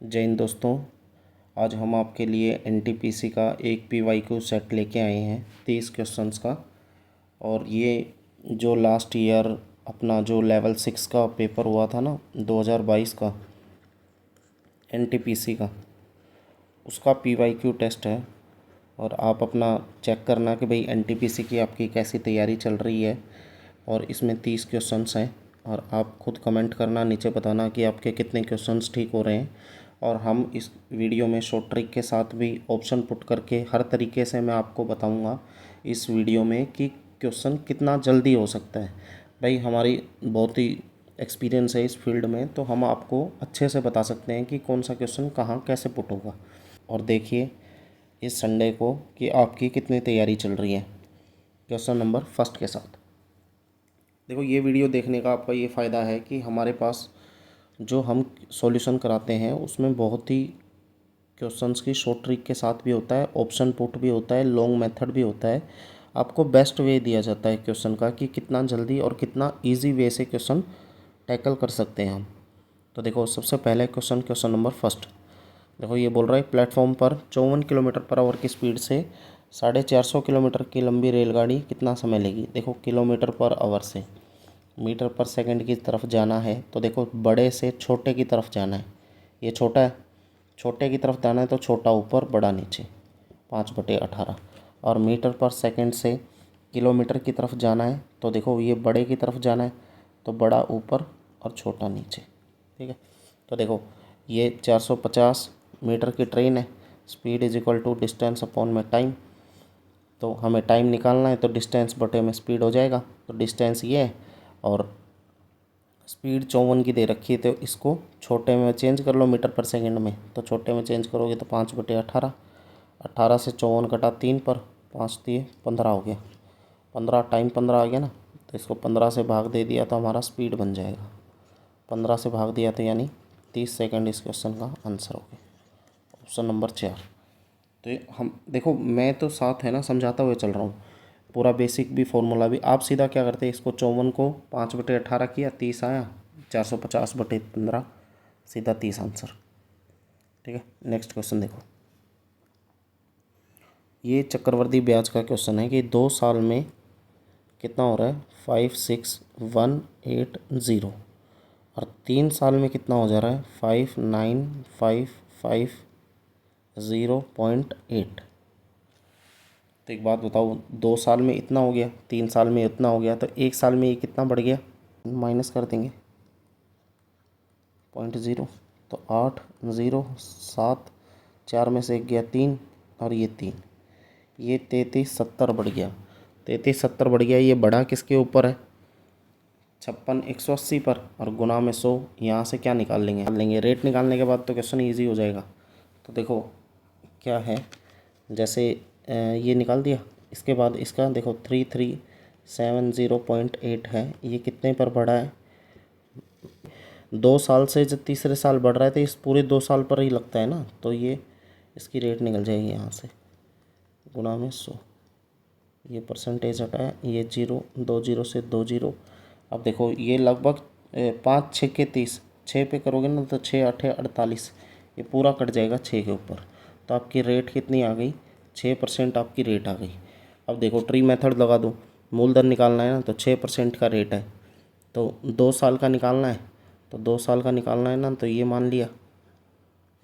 जय हिंद दोस्तों। आज हम आपके लिए एनटीपीसी का एक पीवाईक्यू सेट लेके आए हैं 30 क्वेश्चंस का। और ये जो लास्ट ईयर अपना जो लेवल 6 का पेपर हुआ था ना 2022 का एनटीपीसी का, उसका पीवाईक्यू टेस्ट है। और आप अपना चेक करना कि भाई एनटीपीसी की आपकी कैसी तैयारी चल रही है। और इसमें 30 क्वेश्चंस हैं और आप खुद कमेंट करना, नीचे बताना कि आपके कितने क्वेश्चंस ठीक हो रहे हैं। और हम इस वीडियो में शॉर्ट ट्रिक के साथ भी ऑप्शन पुट करके हर तरीके से मैं आपको बताऊंगा इस वीडियो में कि क्वेश्चन कितना जल्दी हो सकता है। भाई हमारी बहुत ही एक्सपीरियंस है इस फील्ड में, तो हम आपको अच्छे से बता सकते हैं कि कौन सा क्वेश्चन कहाँ कैसे पुट होगा। और देखिए इस संडे को कि आपकी कितनी तैयारी चल रही है क्वेश्चन नंबर फर्स्ट के साथ। देखो ये वीडियो देखने का आपका ये फ़ायदा है कि हमारे पास जो हम सॉल्यूशन कराते हैं उसमें बहुत ही क्वेश्चंस की शॉर्ट ट्रिक के साथ भी होता है, ऑप्शन पुट भी होता है, लॉन्ग मेथड भी होता है। आपको बेस्ट वे दिया जाता है क्वेश्चन का कि कितना जल्दी और कितना इजी वे से क्वेश्चन टैकल कर सकते हैं हम। तो देखो सबसे पहले क्वेश्चन नंबर फर्स्ट। देखो ये बोल रहा है प्लेटफॉर्म पर 54 किलोमीटर पर आवर की स्पीड से 450 किलोमीटर की लंबी रेलगाड़ी कितना समय लेगी। देखो किलोमीटर पर आवर से मीटर पर सेकंड की तरफ जाना है, तो देखो बड़े से छोटे की तरफ जाना है। ये छोटा है, छोटे की तरफ जाना है तो छोटा ऊपर बड़ा नीचे 5/18। और मीटर पर सेकंड से किलोमीटर की तरफ जाना है, तो देखो ये बड़े की तरफ जाना है तो बड़ा ऊपर और छोटा नीचे। ठीक है, तो देखो ये 450 मीटर की ट्रेन है। Speed is equal to distance upon में टाइम, तो हमें टाइम निकालना है तो डिस्टेंस बटे में स्पीड हो जाएगा। तो डिस्टेंस ये है और स्पीड 54 की दे रखी है, तो इसको छोटे में चेंज कर लो मीटर पर सेकंड में। तो छोटे में चेंज करोगे तो 5/18, 18 से 54 कटा 3 पर, 5 दिए 15 हो गया। 15 टाइम 15 आ गया ना, तो इसको 15 से भाग दे दिया तो हमारा स्पीड बन जाएगा। 15 से भाग दिया तो यानी 30 सेकंड इस क्वेश्चन का आंसर हो गया। Option number 4। तो ये हम देखो मैं तो साथ है ना समझाता हुए चल रहा हूँ, पूरा बेसिक भी फॉर्मूला भी। आप सीधा क्या करते हैं, इसको 54 को 5/18 किया, 30 आया, 450/15, सीधा 30 आंसर। ठीक है, नेक्स्ट क्वेश्चन देखो। ये चक्रवर्ती ब्याज का क्वेश्चन है कि 2 साल में कितना हो रहा है 56180, और 3 साल में कितना हो जा रहा है 59550.8। तो एक बात बताओ, 2 साल में इतना हो गया, 3 साल में इतना हो गया, तो 1 साल में ये कितना बढ़ गया, माइनस कर देंगे 0.0। तो 8 0 7, 4 में से 1 गया 3 और ये 3, ये 3370 बढ़ गया। 3370 बढ़ गया, ये बढ़ा किसके ऊपर है 56 180 पर, और गुना में 100। यहाँ से क्या निकाल लेंगे रेट निकालने के बाद तो क्वेश्चन ईजी हो जाएगा। तो देखो क्या है, जैसे ये निकाल दिया, इसके बाद इसका देखो 3370.8 है, ये कितने पर बढ़ा है 2 साल से। जब तीसरे साल बढ़ रहा है तो इस पूरे 2 साल पर ही लगता है ना, तो ये इसकी रेट निकल जाएगी यहाँ से गुना में 100। ये परसेंटेज हटाया, ये 0 2 0 से 2 0। अब देखो ये लगभग 5 6 के 30, 6 पे करोगे ना तो 6 8 48, ये पूरा कट जाएगा 6 के ऊपर। तो आपकी रेट कितनी आ गई 6% आपकी रेट आ गई। अब देखो ट्री मेथड लगा दो, मूलधन निकालना है ना, तो 6% का रेट है, तो 2 साल का निकालना है, तो 2 साल का निकालना है ना, तो ये मान लिया,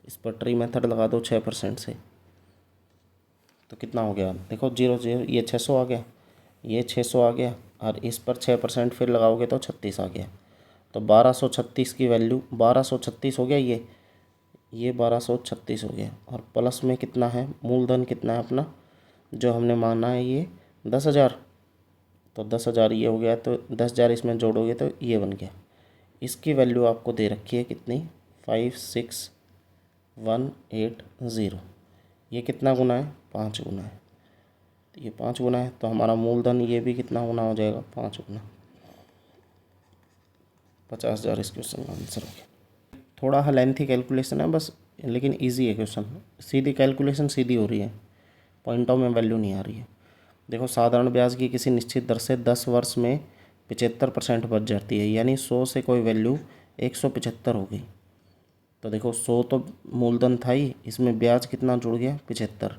इस पर ट्री मेथड लगा दो 6% से, तो कितना हो गया देखो 0 0, ये 600 आ गया, ये 600 आ गया, और इस पर 6% फिर लगाओगे तो 36 आ गया। तो 1236 की वैल्यू 1236 हो गया, ये 1236 हो गया। और प्लस में कितना है, मूलधन कितना है अपना जो हमने माना है, ये 10,000। तो 10,000 ये हो गया, तो 10,000 इसमें जोड़ोगे तो ये बन गया। इसकी वैल्यू आपको दे रखी है कितनी 56180। ये कितना गुना है 5 गुना है, तो ये 5 गुना है, तो हमारा मूलधन ये भी कितना गुना हो जाएगा 5 गुना, 50,000 इस क्वेश्चन का आंसर हो गया। थोड़ा लेंथी कैलकुलेशन है बस, लेकिन इजी है क्वेश्चन, सीधी कैलकुलेशन सीधी हो रही है, पॉइंटों में वैल्यू नहीं आ रही है। देखो साधारण ब्याज की किसी निश्चित दर से 10 वर्ष में 75% बच जाती है, यानी 100 से कोई वैल्यू 175 हो गई। तो देखो 100 तो मूलधन था ही, इसमें ब्याज कितना जुड़ गया 75,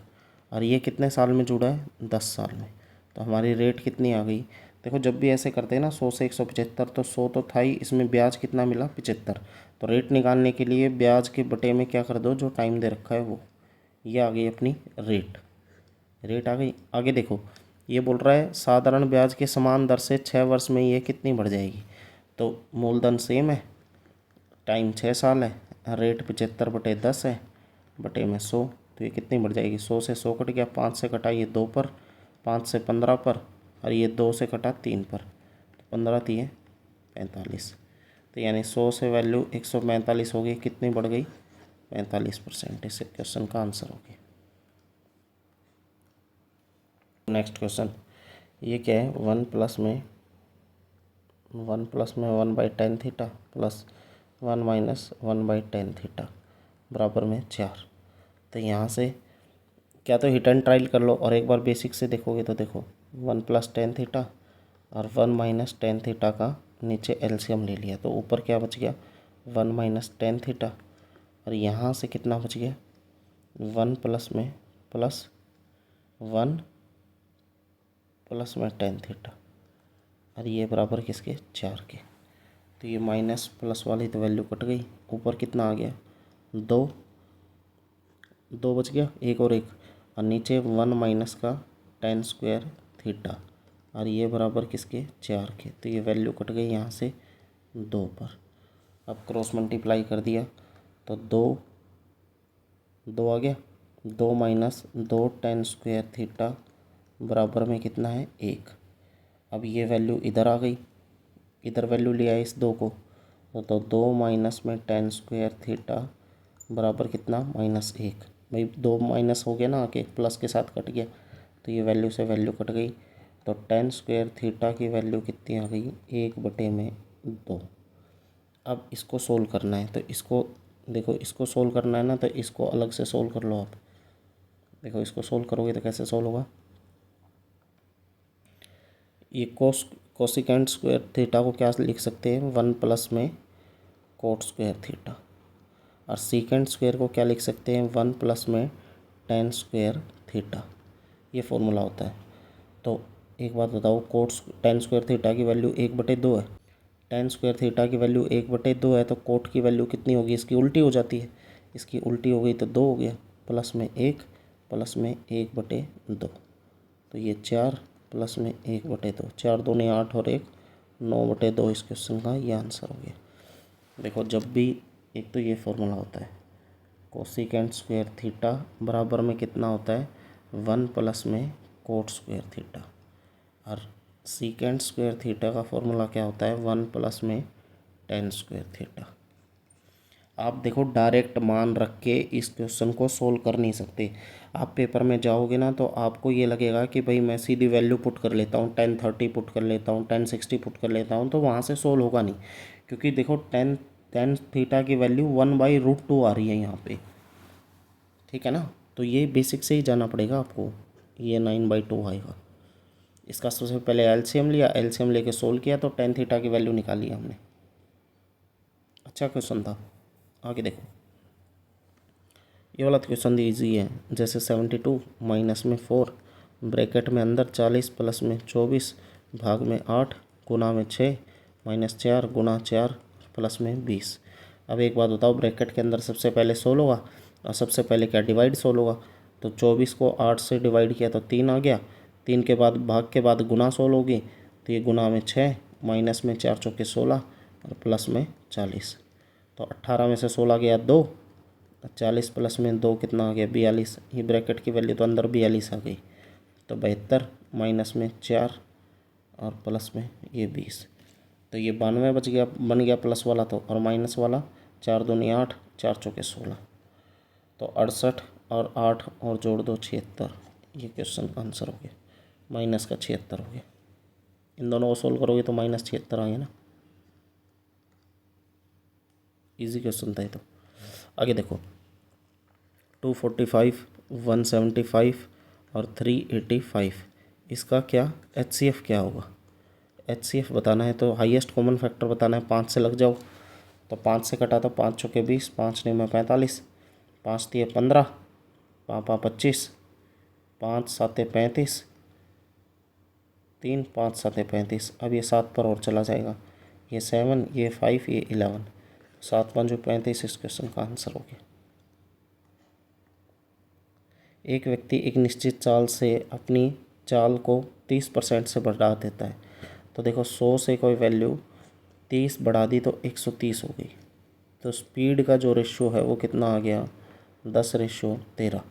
और ये कितने साल में जुड़ा है 10 साल में। तो हमारी रेट कितनी आ गई। देखो जब भी ऐसे करते हैं ना 100 से 175, तो 100 तो था ही, इसमें ब्याज कितना मिला 75। तो रेट निकालने के लिए ब्याज के बटे में क्या कर दो, जो टाइम दे रखा है वो। ये आ गई अपनी रेट आ गई। आगे देखो ये बोल रहा है साधारण ब्याज के समान दर से 6 वर्ष में ये कितनी बढ़ जाएगी। तो मूलधन सेम है, टाइम 6 साल है, रेट 75/10 है, बटे में 100। तो ये कितनी बढ़ जाएगी, 100 से 100 कट गया, 5 से कटा ये 2 पर, 5 से 15 पर, और ये 2 से कटा 3 पर, तो 15 3 45। तो यानी 100 से वैल्यू 145 हो गई, कितनी बढ़ गई 45%। इस क्वेश्चन का आंसर हो गया। नेक्स्ट क्वेश्चन ये क्या है, 1+1/10 प्लस 1-1/10 बराबर में 4। तो यहाँ से क्या तो हिट एंड ट्रायल कर लो, और एक बार बेसिक से देखोगे तो देखो 1+10 और 1-10 का नीचे एलसीएम ले लिया, तो ऊपर क्या बच गया 1-10, और यहाँ से कितना बच गया 1 प्लस में प्लस 1 प्लस में 10 और ये बराबर किसके 4 के। तो ये माइनस प्लस वाली तो वैल्यू कट गई, ऊपर कितना आ गया 2 बच गया, एक और एक, और नीचे 1 माइनस का tan² और ये बराबर किसके 4 के। तो ये वैल्यू कट गई यहाँ से 2 पर। अब क्रॉस मल्टीप्लाई कर दिया तो 2 आ गया, 2 माइनस 2 tan² बराबर में कितना है 1। अब ये वैल्यू इधर आ गई, इधर वैल्यू लिया है इस 2 को, तो 2 माइनस में tan² बराबर कितना -1। भाई 2 माइनस हो गया ना, आके प्लस के साथ कट गया, तो ये वैल्यू से वैल्यू कट गई। तो tan² की वैल्यू कितनी आ गई 1/2। अब इसको सोल्व करना है, तो इसको देखो, इसको सोल्व करना है ना, तो इसको अलग से सोल्व कर लो आप। देखो इसको सोल्व करोगे तो कैसे सोल्व होगा, ये कोसिकेंट² को क्या लिख सकते हैं 1 प्लस में cot², और सेकेंट² को क्या लिख सकते हैं 1 प्लस में tan²। ये फॉर्मूला होता है। तो एक बात बताओ, tan² की वैल्यू 1/2 है, tan² की वैल्यू 1/2 है, तो कोट की वैल्यू कितनी होगी, इसकी उल्टी हो जाती है, इसकी उल्टी हो गई तो 2 हो गया, प्लस में 1 प्लस में 1/2, तो ये 4 प्लस में 1/2, 4 दूनी 8 और 1 9/2। इस क्वेश्चन का ये आंसर हो गया। देखो जब भी एक तो ये फॉर्मूला होता है, कोसिकेंट² बराबर में कितना होता है 1 प्लस में cot², और सेकेंट² का फॉर्मूला क्या होता है 1 प्लस में tan²। आप देखो डायरेक्ट मान रख के इस क्वेश्चन को सोल्व कर नहीं सकते। आप पेपर में जाओगे ना तो आपको ये लगेगा कि भाई मैं सीधी वैल्यू पुट कर लेता हूँ, tan30 पुट कर लेता हूँ, tan60 पुट कर लेता हूँ, तो वहाँ से सोल्व होगा नहीं। क्योंकि देखो tan की वैल्यू 1/√2 आ रही है यहाँ पे, ठीक है ना। तो ये बेसिक से ही जाना पड़ेगा आपको, ये 9/2 आएगा। इसका सबसे पहले एलसीएम लिया, एलसीएम लेके सोल्व किया, तो tan की वैल्यू निकाली हमने। अच्छा क्वेश्चन था। आगे देखो, ये वाला क्वेश्चन ईजी है। जैसे 72 माइनस में 4 ब्रैकेट में अंदर 40 प्लस में 24 भाग में 8 गुना में 6 -4 गुना 4 प्लस में 20। अब एक बात बताओ, ब्रैकेट के अंदर सबसे पहले 16 होगा, और सबसे पहले क्या डिवाइड 16 होगा। तो 24 को 8 से डिवाइड किया तो 3 आ गया, 3 के बाद भाग के बाद गुना 16 होगी, तो ये गुना में 6 माइनस में 4 चौके 16 और प्लस में 40। तो 18 में से 16 गया 2, 40 प्लस में 2 कितना आ गया 42। ये ब्रैकेट की वैल्यू तो अंदर 42 आ गई, तो 72 माइनस में 4 और प्लस में ये 20। तो ये 92 बन गया प्लस वाला, तो और माइनस वाला 4 दूनी 8 4 चौके 16, तो 68 और 8 और जोड़ दो 76। ये क्वेश्चन आंसर हो गया, माइनस का 76 हो गया। इन दोनों को सोल्व करोगे तो -76 आएगा ना। इजी क्वेश्चन था ये तो। आगे देखो, 245 175 और 385, इसका क्या HCF क्या होगा। HCF बताना है तो हाईएस्ट कॉमन फैक्टर बताना है, 5 से लग जाओ। तो 5 से कटा तो 5 चौके 20, 5 9 में 45, 5 3 15, 5 5 25, 5 7 35, 3 5 7 35। अब ये 7 पर और चला जाएगा, ये 7, ये 5, ये 11, 7 5 35 इस क्वेश्चन का आंसर हो गया। एक व्यक्ति एक निश्चित चाल से अपनी चाल को 30% से बढ़ा देता है। तो देखो 100 से कोई वैल्यू 30 बढ़ा दी तो 130 हो गई। तो स्पीड का जो रेशियो है वो कितना आ गया, 10:13।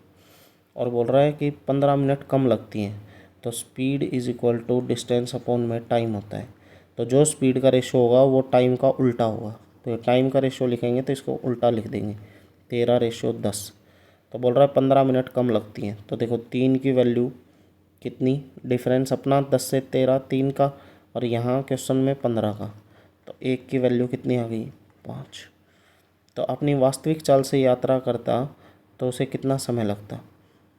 और बोल रहा है कि 15 मिनट कम लगती हैं। तो speed is equal to distance upon में टाइम होता है। तो जो स्पीड का रेशियो होगा वो टाइम का उल्टा होगा। तो टाइम का रेशियो लिखेंगे तो इसको उल्टा लिख देंगे, 13:10। तो बोल रहा है 15 मिनट कम लगती हैं। तो देखो 3 की वैल्यू कितनी, डिफरेंस अपना 10 से 13 3 का, और यहाँ क्वेश्चन में 15 का। तो 1 की वैल्यू कितनी आ गई, 5। तो अपनी वास्तविक चाल से यात्रा करता तो उसे कितना समय लगता।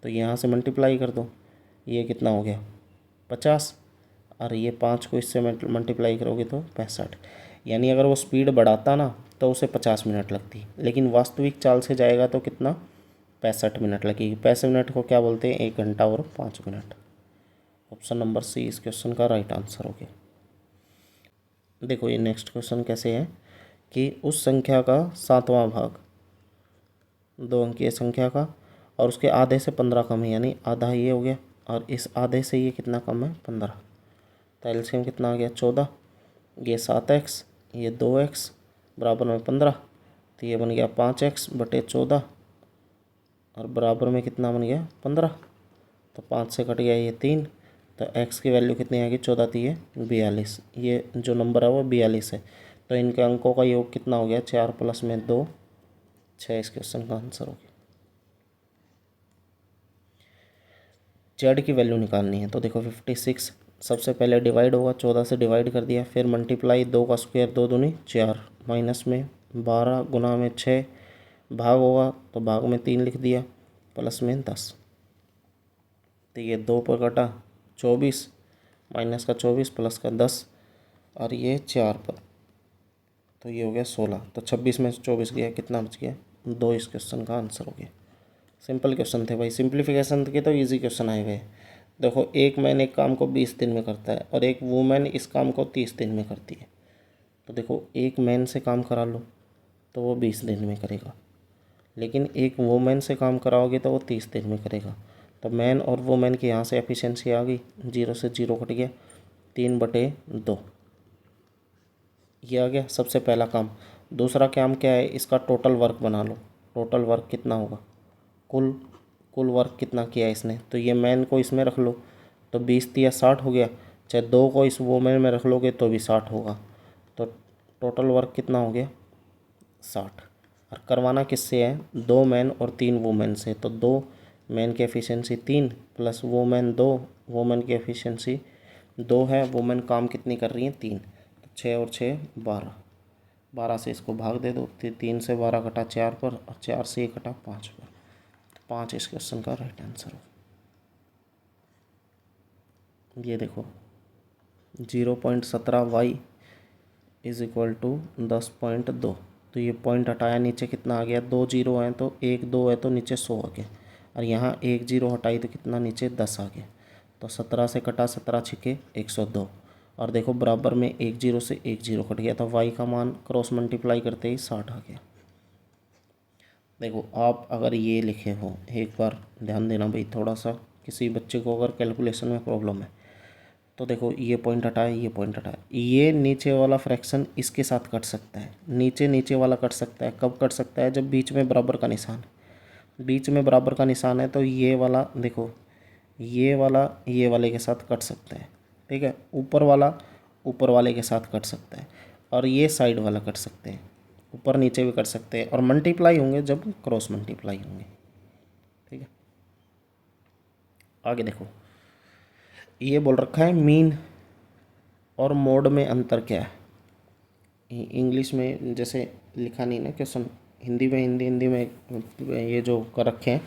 तो यहाँ से मल्टीप्लाई कर दो, ये कितना हो गया 50, और ये 5 को इससे मल्टीप्लाई करोगे तो 65। यानी अगर वो स्पीड बढ़ाता ना तो उसे 50 मिनट लगती, लेकिन वास्तविक चाल से जाएगा तो कितना, 65 मिनट लगेगी। 65 मिनट को क्या बोलते हैं, 1 घंटा और 5 मिनट। ऑप्शन नंबर सी इस क्वेश्चन का राइट आंसर हो गया। देखो ये नेक्स्ट क्वेश्चन कैसे है कि उस संख्या का 7वां भाग 2 अंकीय संख्या का और उसके आधे से 15 कम है, यानी आधा ये हो गया, और इस आधे से ये कितना कम है, 15। तो एलसीएम कितना आ गया, 14। ये 7x, ये 2x बराबर में 15, तो ये बन गया 5x/14, और बराबर में कितना बन गया 15। तो 5 से कट गया ये 3, तो x की वैल्यू कितनी आएगी, 14 थी ये 42। ये जो नंबर है वो 42 है। तो इनके अंकों का योग कितना हो गया, 4 + में 2 6 इस क्वेश्चन का आंसर हो गया। जेड की वैल्यू निकालनी है। तो देखो 56 सबसे पहले डिवाइड होगा, 14 से डिवाइड कर दिया, फिर मल्टीप्लाई 2 का स्क्वायर 2 दूनी 4, माइनस में 12 गुना में 6, भाग होगा तो भाग में 3 लिख दिया, प्लस में 10। तो ये 2 पर कटा 24, माइनस का 24 प्लस का 10, और ये 4 पर, तो ये हो गया 16। तो 26 में से 24 गया, कितना बच गया, 2 इस क्वेश्चन का आंसर हो गया। सिंपल क्वेश्चन थे भाई, सिंप्लीफिकेशन के तो इजी क्वेश्चन आए हुए। देखो एक मैन एक काम को 20 दिन में करता है और एक वूमेन इस काम को 30 दिन में करती है। तो देखो एक मैन से काम करा लो तो वो 20 दिन में करेगा, लेकिन एक वूमेन से काम कराओगे तो वो 30 दिन में करेगा। तो मैन और वूमेन की यहाँ से एफिशिएंसी आ गई, 0 से 0 कट गया, 3/2 ये आ गया सबसे पहला काम। दूसरा काम क्या है, इसका टोटल वर्क बना लो। टोटल वर्क कितना होगा, कुल वर्क कितना किया इसने। तो ये मैन को इसमें रख लो तो 20 या 60 हो गया, चाहे 2 को इस वूमेन में रख लोगे तो भी 60 होगा। तो टोटल वर्क कितना हो गया, 60। और करवाना किससे है, 2 मैन और 3 वूमेन से। तो 2 मैन की एफिशिएंसी 3 प्लस वूमेन 2, वूमेन की एफिशिएंसी 2 है, वूमेन काम कितनी कर रही हैं, 3। तो 6 और 6 12, 12 से इसको भाग दे दो, 3 से 12 कटा 4 पर, और 4 से 1 कटा 5 पर। 5 इस क्वेश्चन का राइट आंसर हो। ये देखो 0.17y इज इक्वल टू 10.2। तो ये पॉइंट हटाया, नीचे कितना आ गया, 2 0 हैं तो 1 2 है तो नीचे 100 आ गया, और यहाँ 1 0 हटाई तो कितना नीचे 10 आ गया। तो 17 से कटा 17 छिके 102, और देखो बराबर में 1 0 से 1 0 कट गया, तो y का मान क्रॉस मल्टीप्लाई करते ही 60 आ गया। देखो आप अगर ये लिखे हो, एक बार ध्यान देना भाई थोड़ा सा, किसी बच्चे को अगर कैलकुलेशन में प्रॉब्लम है तो देखो ये पॉइंट हटाया, ये पॉइंट हटाया, ये नीचे वाला फ्रैक्शन इसके साथ कट सकता है, नीचे वाला कट सकता है। कब कट सकता है, जब बीच में बराबर का निशान है। बीच में बराबर का निशान है तो ये वाला देखो, ये वाला ये वाले के साथ कट सकता है, ठीक है। ऊपर वाला ऊपर वाले के साथ कट सकता है, और ये साइड वाला कट सकते हैं, ऊपर नीचे भी कर सकते हैं, और मल्टीप्लाई होंगे जब क्रॉस मल्टीप्लाई होंगे, ठीक है। आगे देखो ये बोल रखा है मीन और मोड में अंतर क्या है। इंग्लिश में जैसे लिखा नहीं ना क्वेश्चन, हिंदी में ये जो कर रखे हैं,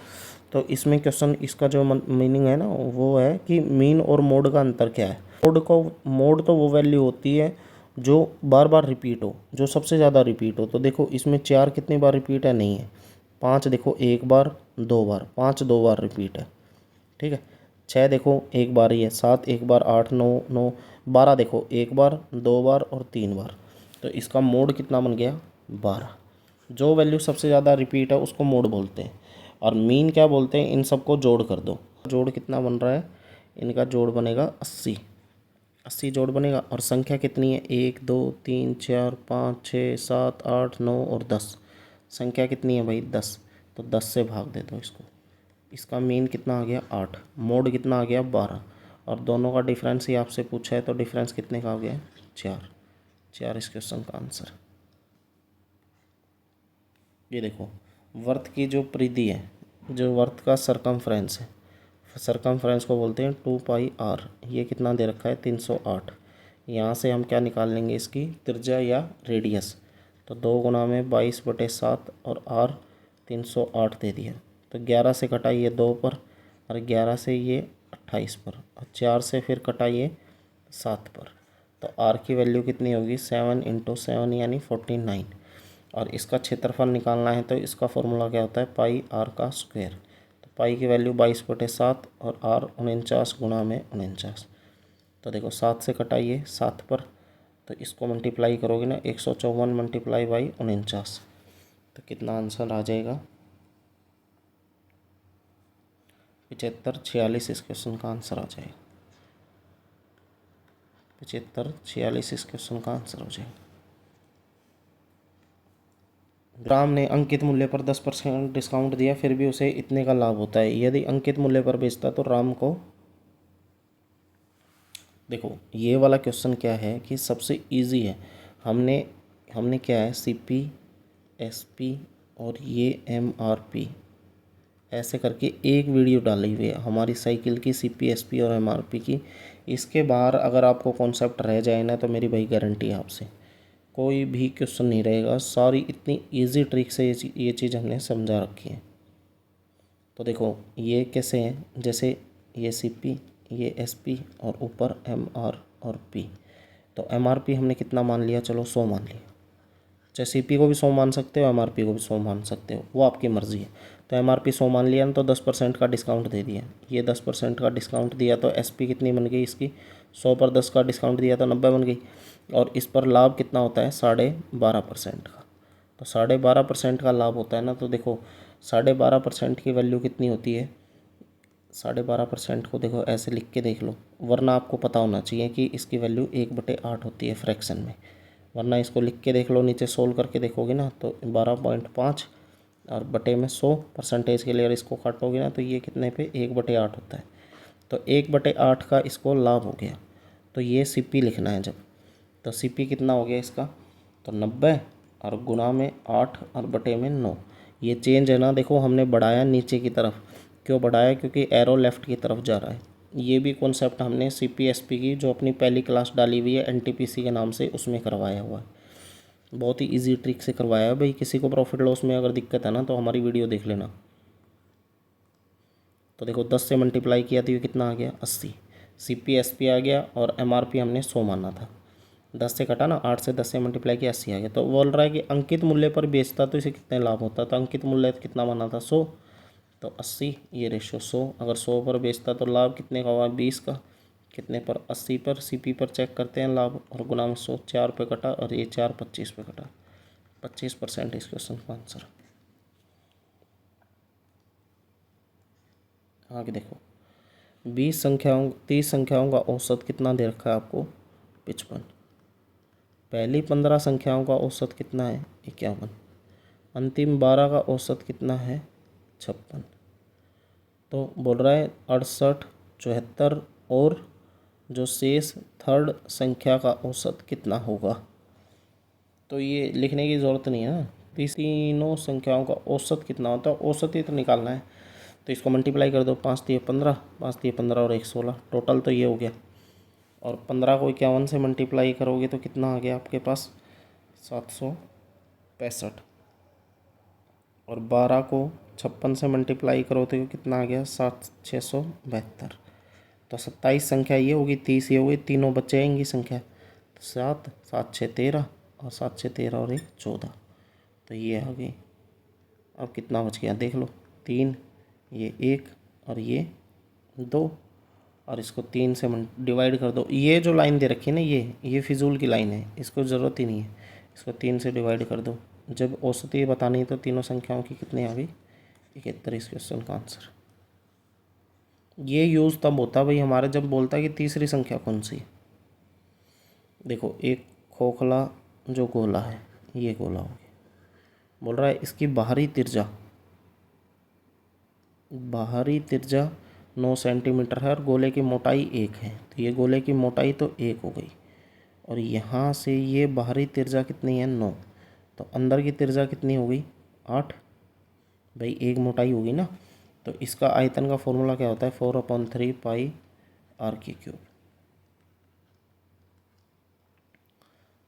तो इसमें क्वेश्चन इसका जो मीनिंग है ना वो है कि मीन और मोड का अंतर क्या है। मोड तो वो वैल्यू होती है जो बार बार रिपीट हो, जो सबसे ज़्यादा रिपीट हो। तो देखो इसमें 4 कितनी बार रिपीट है, नहीं है। 5 देखो एक बार 2 बार, 5 2 बार रिपीट है, ठीक है। 6 देखो एक बार ही है, 7 एक बार, 8 9 9, 12 देखो एक बार 2 बार और 3 बार। तो इसका मोड कितना बन गया, 12। जो वैल्यू सबसे ज़्यादा रिपीट है उसको मोड बोलते हैं। और मीन क्या बोलते हैं, इन सबको जोड़ कर दो। जोड़ कितना बन रहा है, इनका जोड़ बनेगा 80। 80 जोड़ बनेगा। और संख्या कितनी है, 1 2 3 4 5 6 7 8 9 और 10। संख्या कितनी है भाई, 10। तो 10 से भाग दे दो इसको। इसका मीन कितना आ गया, 8। मोड कितना आ गया, 12। और दोनों का डिफरेंस ही आपसे पूछा है, तो डिफरेंस कितने का आ गया, 4। 4 इस क्वेश्चन का आंसर। ये देखो वर्त की जो परिधि है, जो वर्त का सरकमफ्रेंस है, सरकमफ्रेंस को बोलते हैं 2πr। ये कितना दे रखा है, 308। यहाँ से हम क्या निकाल लेंगे, इसकी त्रिज्या या रेडियस। तो 2 गुना में 22/7 और r 308 दे दिया। तो 11 से कटाइए 2 पर, और 11 से ये 28 पर, और 4 से फिर कटाइए 7 पर। तो r की वैल्यू कितनी होगी, 7 × 7 यानी 49। और इसका क्षेत्रफल निकालना है, तो इसका फॉर्मूला क्या होता है, πr²। तो पाई की वैल्यू 22/7 और r 49 गुणा में 49। तो देखो 7 से कटाइए 7 पर, तो इसको मल्टीप्लाई करोगे ना, 154 मल्टीप्लाई बाई 49। तो कितना आंसर आ जाएगा, 75 46 इस क्वेश्चन का आंसर आ जाएगा। 75 46 इस क्वेश्चन का आंसर हो जाएगा। राम ने अंकित मूल्य पर 10% डिस्काउंट दिया, फिर भी उसे इतने का लाभ होता है। यदि अंकित मूल्य पर बेचता तो राम को, देखो ये वाला क्वेश्चन क्या है कि सबसे इजी है। हमने हमने क्या है, सीपी, एसपी और ये एमआरपी ऐसे करके एक वीडियो डाली हुई है हमारी साइकिल की, सीपी, एसपी और एमआरपी की। इसके बाहर अगर आपको कॉन्सेप्ट रह जाए ना, तो मेरी भाई गारंटी है आपसे कोई भी क्वेश्चन नहीं रहेगा। सारी इतनी इजी ट्रिक से ये चीज़ हमने समझा रखी है। तो देखो ये कैसे हैं, जैसे ये सीपी, ये एसपी और ऊपर एमआर और पी। तो एमआरपी हमने कितना मान लिया, चलो 100 मान लिया। चाहे सीपी को भी 100 मान सकते हो, एमआरपी को भी 100 मान सकते हो, वो आपकी मर्ज़ी है। तो एमआरपी 100 मान लिया ना, तो 10% का डिस्काउंट दे दिया। ये 10% का डिस्काउंट दिया, तो एसपी कितनी बन गई इसकी, 100 पर 10 का डिस्काउंट दिया तो 90 बन गई। और इस पर लाभ कितना होता है, 12.5% का। तो 12.5% का लाभ होता है ना। तो देखो 12.5% की वैल्यू कितनी होती है, 12.5% को देखो ऐसे लिख के देख लो, वरना आपको पता होना चाहिए कि इसकी वैल्यू 1/8 होती है फ्रैक्शन में। वरना इसको लिख के देख लो, नीचे सोल्व करके देखोगे ना, तो 12.5 और बटे में 100 परसेंटेज के लिए इसको काटोगे ना, तो ये कितने पे 1/8 होता है। तो 1/8 का इसको लाभ हो गया। तो ये सीपी लिखना है जब, तो सीपी कितना हो गया इसका, तो 90 और गुणा में 8 और बटे में 9। ये चेंज है ना, देखो हमने बढ़ाया नीचे की तरफ। क्यों बढ़ाया, क्योंकि एरो लेफ़्ट की तरफ जा रहा है। ये भी कॉन्सेप्ट हमने सीपी एसपी की जो अपनी पहली क्लास डाली हुई है एनटीपीसी के नाम से, उसमें करवाया हुआ है। बहुत ही इजी ट्रिक से करवाया है भाई। किसी को प्रॉफिट लॉस में अगर दिक्कत है ना, तो हमारी वीडियो देख लेना। तो देखो 10 से मल्टीप्लाई किया तो ये कितना आ गया, 80। सीपी एसपी आ गया और एमआरपी हमने 100 माना था। 10 से कटा ना, 8 से 10 से मल्टीप्लाई किया, 80 आ गया। तो बोल रहा है कि अंकित मूल्य पर बेचता तो इसे कितने लाभ होता। तो अंकित मूल्य कितना माना था, 100। तो 80, ये रेशो 100। अगर 100 पर बेचता तो लाभ कितने का हुआ, 20 का। कितने पर, 80 पर। सीपी पर चेक करते हैं लाभ, और गुना में 100, 4 पे कटा, और ये 4 25 पे कटा। 25% इस क्वेश्चन का आंसर। आगे देखो 30 संख्याओं का औसत कितना दे रखा है आपको, 55। पहली 15 संख्याओं का औसत कितना है, 51। अंतिम 12 का औसत कितना है, 56। तो बोल रहा है 68, 74 और जो शेष थर्ड संख्या का औसत कितना होगा। तो ये लिखने की ज़रूरत नहीं है ना, तीनों संख्याओं का औसत कितना होता है, औसत ही तो निकालना है। तो इसको मल्टीप्लाई कर दो, 5 3 15, 5 3 15 और 1 16, टोटल तो ये हो गया। और 15 को 51 से मल्टीप्लाई करोगे तो कितना आ गया आपके पास, 765। और 12 को 56 से मल्टीप्लाई करो तो कितना आ गया, 672। तो 27 संख्या ये होगी, 30 ये होगी, तीनों बच जाएंगी संख्या। 7, 7 6 13 और 7 6 13 और 1 14। तो ये आ गई। अब कितना बच गया देख लो, 3, ये 1 और ये 2, और इसको 3 से डिवाइड कर दो। ये जो लाइन दे रखी है ना, ये फिजूल की लाइन है, इसको ज़रूरत ही नहीं है। इसको 3 से डिवाइड कर दो। जब औसत ये बतानी है तो तीनों संख्याओं की कितनी आ गई, 71। इस क्वेश्चन का आंसर। ये यूज़ तब होता भाई हमारा जब बोलता है कि तीसरी संख्या कौन सी है। देखो एक खोखला जो गोला है, ये गोला हो गया, बोल रहा है इसकी बाहरी तिर्जा 9 सेंटीमीटर है और गोले की मोटाई 1 है। तो ये गोले की मोटाई तो 1 हो गई, और यहाँ से ये बाहरी तिर्जा कितनी है, 9। तो अंदर की तिर्जा कितनी हो गई, 8। भाई 1 मोटाई होगी ना। तो इसका आयतन का फॉर्मूला क्या होता है, 4/3 पाई r³।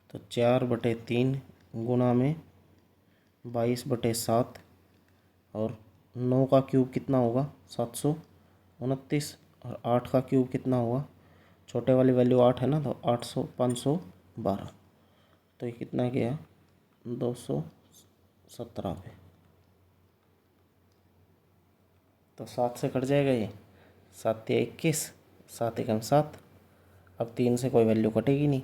तो 4/3 गुणा में 22/7 और 9 का क्यूब कितना होगा, 729, और 8 का क्यूब कितना होगा, छोटे वाली वैल्यू 8 है ना, तो 512। तो ये कितना गया, 217 पे। तो 7 से कट जाएगा ये, 7 या 21, 7 एकम 7। अब 3 से कोई वैल्यू कटेगी नहीं।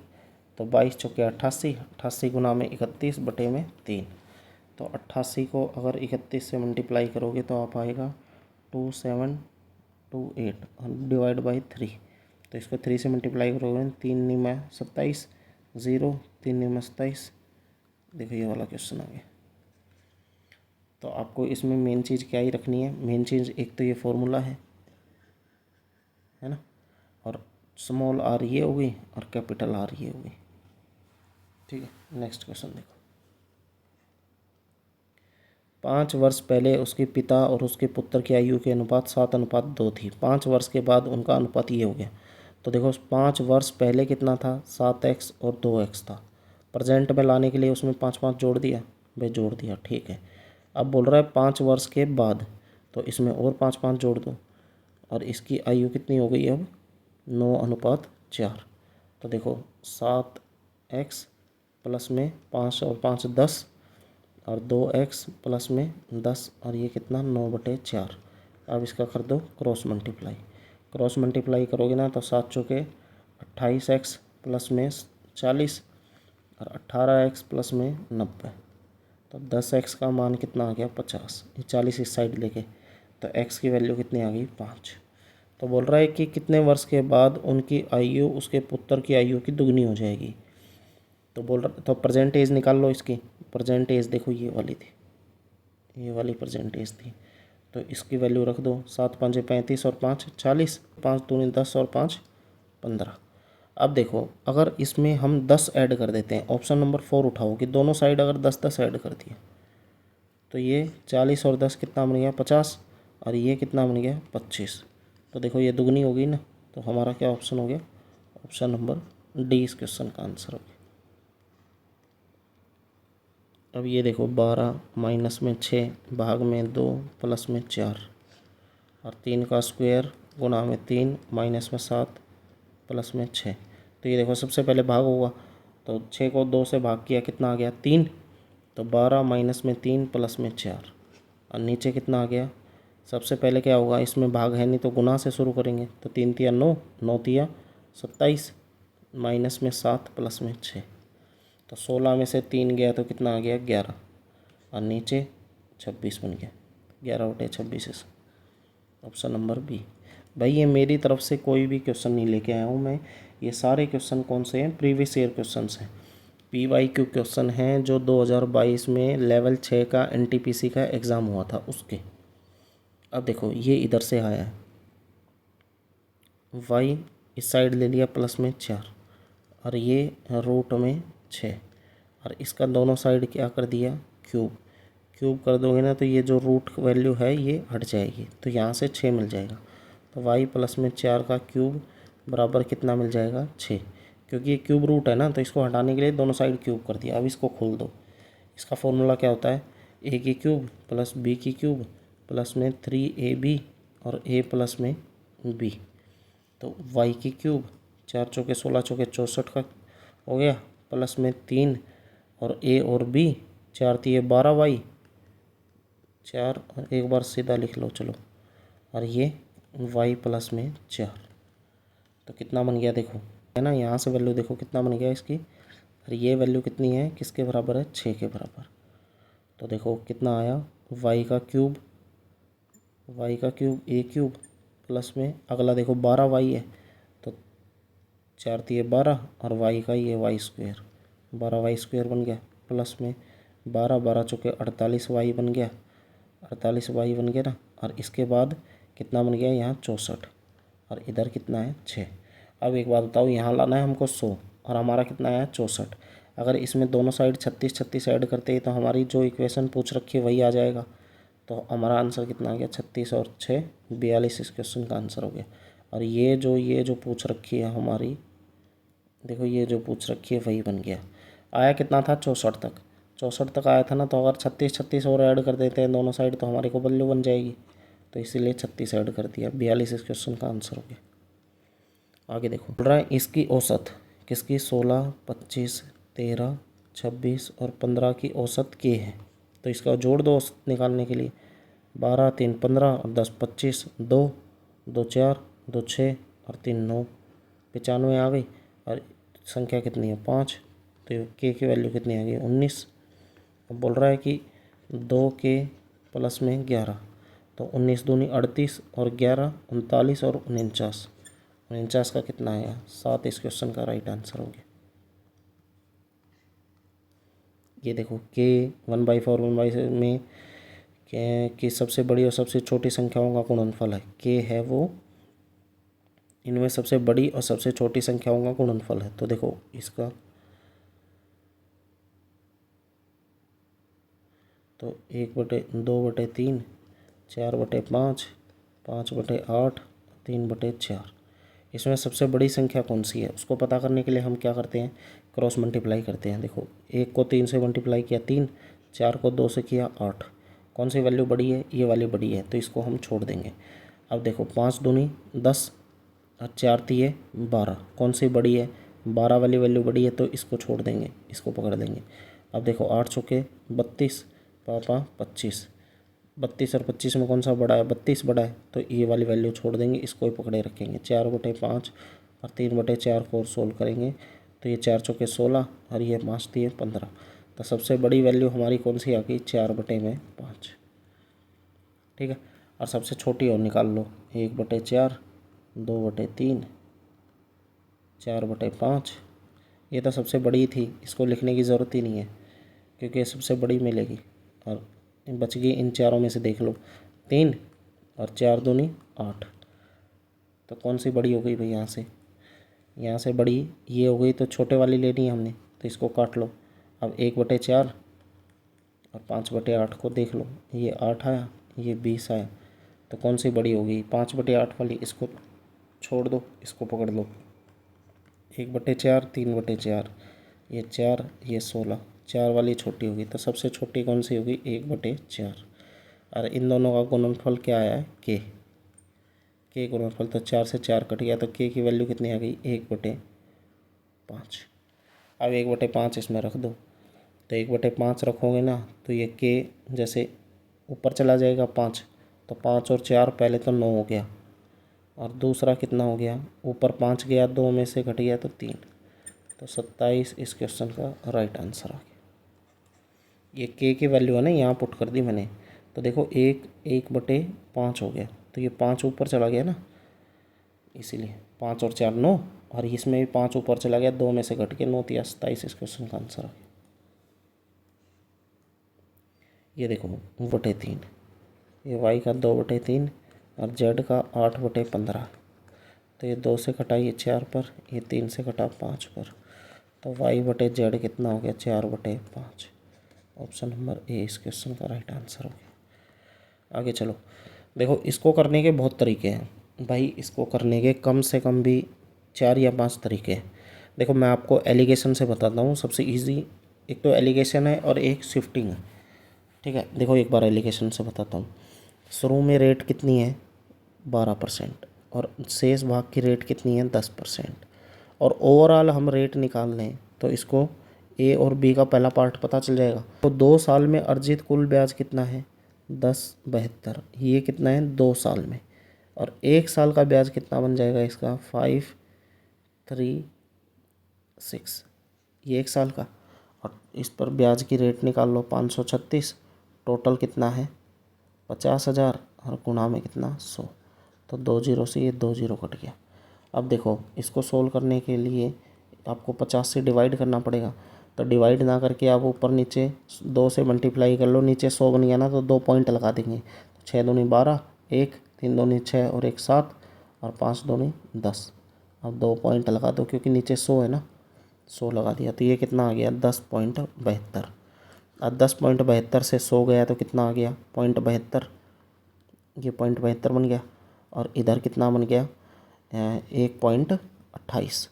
तो 22 चौके 88, 88 गुना में 31 बटे में 3। तो 88 को अगर 31 से मल्टीप्लाई करोगे तो आप आएगा 2728 और डिवाइड बाई 3। तो इसको 3 से मल्टीप्लाई करोगे, 3 9 में 27, 0 3 9 में 27। देखो ये वाला क्वेश्चन आ गया। तो आपको इसमें मेन चीज़ क्या ही रखनी है, मेन चीज़ एक तो ये फॉर्मूला है ना, और स्मॉल आर ये हो गई और कैपिटल आर ये हो गई। ठीक है, नेक्स्ट क्वेश्चन देखो। 5 वर्ष पहले उसके पिता और उसके पुत्र की आयु के अनुपात 7:2 थी। 5 वर्ष के बाद उनका अनुपात ये हो गया। तो देखो 5 वर्ष पहले कितना था, 7x और 2x था। प्रेजेंट में लाने के लिए उसमें 5 5 जोड़ दिया, भाई जोड़ दिया, ठीक है। अब बोल रहा है 5 वर्ष के बाद, तो इसमें और 5 5 जोड़ दो, और इसकी आयु कितनी हो गई अब, 9:4। तो देखो 7x प्लस में 5 और 5 10, और 2x प्लस में 10, और ये कितना, 9/4। अब इसका कर दो क्रॉस मल्टीप्लाई। क्रॉस मल्टीप्लाई करोगे ना तो 7 चौके 28x प्लस में 40 और 18x प्लस में 90। तो 10x का मान कितना आ गया, 50। ये 40 इस साइड लेके, तो x की वैल्यू कितनी आ गई, 5। तो बोल रहा है कि कितने वर्ष के बाद उनकी आयु उसके पुत्र की आयु की दुगनी हो जाएगी। तो बोल रहा, तो प्रेजेंट एज निकाल लो इसकी। प्रेजेंट एज देखो ये वाली थी, ये वाली प्रेजेंट एज थी। तो इसकी वैल्यू रख दो, 7 5 35 और 5 40, 5 दूनी 10 और 5 15। अब देखो अगर इसमें हम 10 ऐड कर देते हैं, ऑप्शन नंबर 4 उठाओ कि दोनों साइड अगर 10 10 ऐड कर दिया, तो ये 40 और 10 कितना बन गया, 50, और ये कितना बन गया, 25। तो देखो ये दुगनी हो गई ना। तो हमारा क्या ऑप्शन हो गया, ऑप्शन नंबर डी इस क्वेश्चन का आंसर हो गया। अब ये देखो 12 माइनस में 6 भाग में 2 प्लस में 4, और 3 का स्क्वायर गुणा में 3 माइनस में 7 प्लस में 6। तो ये देखो सबसे पहले भाग होगा, तो 6 को 2 से भाग किया, कितना आ गया, 3। तो 12 माइनस में 3 प्लस में 4, और नीचे कितना आ गया। सबसे पहले क्या होगा, इसमें भाग है नहीं तो गुना से शुरू करेंगे। तो 3 तिया 9, 9 तिया 27, माइनस में 7 प्लस में 6। तो 16 में से 3 गया तो कितना आ गया, 11, और नीचे 26 बन गया, 11/26। Option number B. भाई ये मेरी तरफ से कोई भी क्वेश्चन नहीं लेके आया हूँ मैं, ये सारे क्वेश्चन कौन से हैं, प्रीवियस ईयर क्वेश्चन हैं, PYQ क्वेश्चन हैं जो 2022 में लेवल 6 का NTPC का एग्ज़ाम हुआ था उसके। अब देखो ये इधर से आया है, y इस साइड ले लिया प्लस में 4, और ये रूट में 6, और इसका दोनों साइड क्या कर दिया, क्यूब। क्यूब कर दोगे ना तो ये जो रूट वैल्यू है ये हट जाएगी, तो यहाँ से 6 मिल जाएगा। तो y प्लस में 4 का क्यूब बराबर कितना मिल जाएगा, 6। क्योंकि ये क्यूब रूट है ना, तो इसको हटाने के लिए दोनों साइड क्यूब कर दिया। अब इसको खोल दो, इसका फॉर्मूला क्या होता है, a की क्यूब प्लस b की क्यूब प्लस में 3ab और a प्लस में b। तो y की क्यूब 4 चौके 16 चौके 64 का, हो गया, प्लस में 3 और ए और बी, 4 3 12y, 4 और एक बार सीधा लिख लो चलो, और ये y प्लस में 4। तो कितना बन गया देखो, है ना, यहाँ से वैल्यू देखो कितना बन गया इसकी, और ये वैल्यू कितनी है, किसके बराबर है, 6 के बराबर। तो देखो कितना आया, y का क्यूब, ए क्यूब प्लस में अगला देखो 12y है, तो 4 3 12 और y का ये वाई स्क्वेयर, 12y स्क्वेयर बन गया, प्लस में 12 12 चौके 48y बन गया, 48y बन गया ना। और इसके बाद कितना बन गया यहाँ 64, और इधर कितना है 6। अब एक बात बताओ, यहाँ लाना है हमको 100 और हमारा कितना आया 64। अगर इसमें दोनों साइड 36 36 ऐड करते हैं तो हमारी जो इक्वेशन पूछ रखी है वही आ जाएगा। तो हमारा आंसर कितना आ गया, 36 और 6 42 इस क्वेश्चन का आंसर हो गया। और ये जो पूछ रखी है हमारी, देखो ये जो पूछ रखी है वही बन गया। आया कितना था 64 तक, 64 तक आया था ना। तो अगर 36 36 और ऐड कर देते हैं दोनों साइड तो हमारी को वैल्यू बन जाएगी, तो इसीलिए 36 ऐड कर दिया, 42 इस क्वेश्चन का आंसर हो गया। आगे देखो, बोल रहा है इसकी औसत, किसकी, 16 25 13 26 और 15 की औसत के है। तो इसका जोड़ दो औसत निकालने के लिए, 12 3 15 और 10 25, 2 2 4 2 6 और 3 9, 95 आ गई। और संख्या कितनी है 5, तो के की वैल्यू कितनी आ गई 19। अब बोल रहा है कि 2 के प्लस में 11, तो 19 दूनी 38 और 11 39 और 49, 49 का कितना आया 7। इस क्वेश्चन का राइट आंसर हो गया। ये देखो के 1/4 1/6 में कि सबसे बड़ी और सबसे छोटी संख्याओं का गुणनफल है। के है वो इनमें सबसे बड़ी और सबसे छोटी संख्याओं का गुणनफल है। तो देखो इसका, तो 1/2/3 4/5 5/8 3/4, इसमें सबसे बड़ी संख्या कौन सी है उसको पता करने के लिए हम क्या करते हैं, क्रॉस मल्टीप्लाई करते हैं। देखो 1 को 3 से मल्टीप्लाई किया 3, 4 को 2 से किया 8, कौन सी वैल्यू बड़ी है, ये वाली बड़ी है, तो इसको हम छोड़ देंगे। अब देखो 5 दूनी 10 और 4 3 12, कौन सी बड़ी है, 12 वाली वैल्यू बड़ी है, तो इसको छोड़ देंगे, इसको पकड़ लेंगे। अब देखो 8 चौके 32 पापा 25, 32 और 25 में कौन सा बड़ा है, 32 बड़ा है, तो ये वाली वैल्यू छोड़ देंगे, इसको ही पकड़े रखेंगे। 4/5 और 3/4 को और सोल्व करेंगे, तो ये 4 चौके 16 और ये 5 3 15, तो सबसे बड़ी वैल्यू हमारी कौन सी आ गई 4/5। ठीक है, और सबसे छोटी और निकाल लो, 1/4 2/3 4/5, ये तो सबसे बड़ी थी, इसको लिखने की ज़रूरत ही नहीं है क्योंकि ये सबसे बड़ी मिलेगी। और बच गई इन चारों में से, देख लो 3 और 4 दूनी 8, तो कौन सी बड़ी हो गई भाई, यहाँ से बड़ी ये हो गई, तो छोटे वाली लेनी है हमने, तो इसको काट लो। अब 1/4 और 5/8 को देख लो, ये 8 आया, ये 20 आया, तो कौन सी बड़ी हो गई 5/8 वाली, इसको छोड़ दो, इसको पकड़ लो। 1/4 3/4, ये 4 ये 16, 4 वाली छोटी होगी, तो सबसे छोटी कौन सी होगी 1/4। और इन दोनों का गुणनफल क्या आया है के गुणनफल, तो 4 से 4 कट गया, तो के की वैल्यू कितनी आ गई 1/5। अब 1/5 इसमें रख दो, तो 1/5 रखोगे ना, तो ये के जैसे ऊपर चला जाएगा 5, तो 5 और 4 पहले तो 9 हो गया, और दूसरा कितना हो गया, ऊपर 5 गया, 2 में से घट गया तो 3, तो 27 इस क्वेश्चन का राइट आंसर आ गया। ये के की वैल्यू है ना, यहाँ पुट कर दी मैंने, तो देखो 1/5 हो गया, तो ये 5 ऊपर चला गया ना, इसीलिए 5 और 4 9, और इसमें भी 5 ऊपर चला गया, 2 में से घट के 9 3 27 इस क्वेश्चन का आंसर आ गया। ये देखो 2/3, ये y का 2/3 और z का 8/15, तो ये 2 से कटा ये 4 पर, ये 3 से कटा 5 पर, तो y/z कितना हो गया 4/5। ऑप्शन नंबर ए इस क्वेश्चन का राइट आंसर हो गया। आगे चलो, देखो इसको करने के बहुत तरीके हैं भाई, इसको करने के कम से कम भी 4 या 5 तरीके हैं। देखो मैं आपको एलिगेशन से बताता हूँ, सबसे इजी एक तो एलिगेशन है और एक शिफ्टिंग है। ठीक है, देखो एक बार एलिगेशन से बताता हूँ। शुरू में रेट कितनी है 12% और शेष भाग की रेट कितनी है 10%, और ओवरऑल हम रेट निकाल लें तो इसको ए और बी का पहला पार्ट पता चल जाएगा। तो 2 साल में अर्जित कुल ब्याज कितना है 10.72, ये कितना है 2 साल में। और 1 साल का ब्याज कितना बन जाएगा इसका 536, ये 1 साल का। और इस पर ब्याज की रेट निकाल लो 536, टोटल कितना है 50,000 और गुणा में कितना 100, तो 2 जीरो से ये 2 जीरो कट गया। अब देखो इसको सोल्व करने के लिए आपको 50 से डिवाइड करना पड़ेगा, तो डिवाइड ना करके आप ऊपर नीचे 2 से मल्टीप्लाई कर लो, नीचे 100 बन गया ना तो 2 पॉइंट लगा देंगे। 6 दूनी 12, 1 3 दूनी 6 और 1 7 और 5 दूनी 10। अब 2 पॉइंट लगा दो क्योंकि नीचे 100 है ना, 100 लगा दिया तो ये कितना आ गया 10.72। अब 10.72 से 100 गया तो कितना आ गया 0.72, ये 0.72 बन गया। और इधर कितना बन गया 1.28,